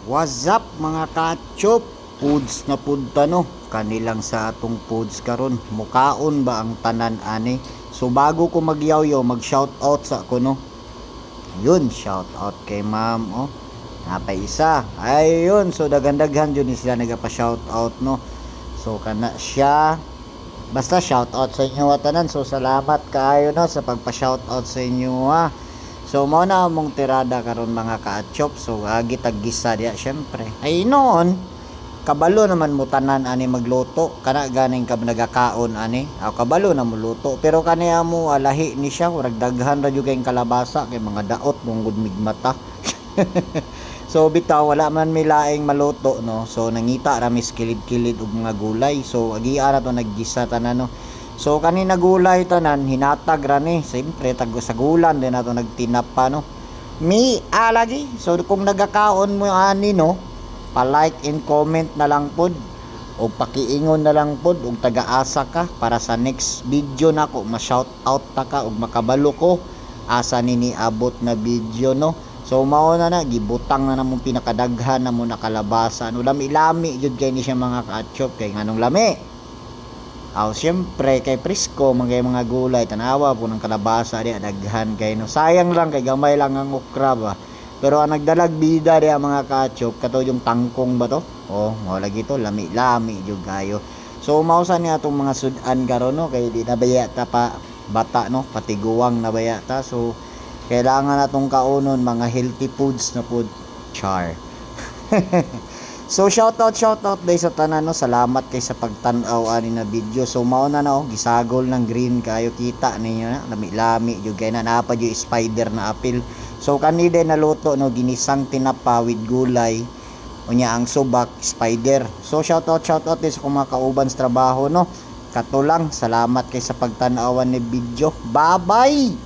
What's up mga kachop? Foods na punta no. Kanilang sa atong foods karon. Mukaon ba ang tanan ani? So bago ko magyaw-yaw, mag-shout out sa ako no. Yun, shout out kay ma'am oh. Napay isa. Ayun, so dagandaghan yun sila nagapa-shout out no. So kana siya. Basta shout out sa inyo tanan. So salamat kaayo no sa pagpa-shout out sa inyo ha. So mao na mong tirada karon mga ka-chop. So agi tag-gisa diya syempre. Ay noon kabalo naman mo tanan ani magluto. Kana ganing ka nagakaon ani. Kabalo na mo luto. Pero kaniya mo lahi ni siya urag daghan ra jud kay kalabasa kay mga daot mong migmata. So bitaw wala man may laing maluto no. So nangita ra mis kilid-kilid og mga gulay. So agi ara to naggisa tanan no. So kanina gulay tanan hinatag ra ni. Siyempre tag sa gulan din nato nagtinap pa no. Mi lagi. So kung nagakaon mo ani no, pa-like and comment na lang pod o pakiingon na lang pod og taga-asa ka para sa next video nako ma-shout out ta ka og makabalo ko asa nini abot na video no. So mao na gibutang na namong pinakadaghan na mo nakalabasa no lami-lami jud kay ni siya mga ka-chop kay nganong lami. Siyempre kay Prisco mga gulay tanawa po ng kalabasa di daghan kay no. Sayang lang kay gamay lang ang okra ba. Pero ang nagdalag bida di mga ka-chop kato yung tangkong ba to? Mao lagi to lami-lami jud kayo. So mausa ni atong mga sudan karon no kay di nabaya ta pa bata no patiguwang nabaya ta. So kailangan natong kaunon mga healthy foods na food char. So shout out day sa tanan no. Salamat kay sa pagtan-aw ani na video. So mao na no gisagol ng green kayo kita ninyo na lami-lami jud kay na napad yung spider na apil. So kani din naluto no ginisang tinapa with gulay unya ang subak spider. So shout out din sa mga kauban sa trabaho no. Kato lang salamat kay sa pagtan-awan ni video. Bye bye.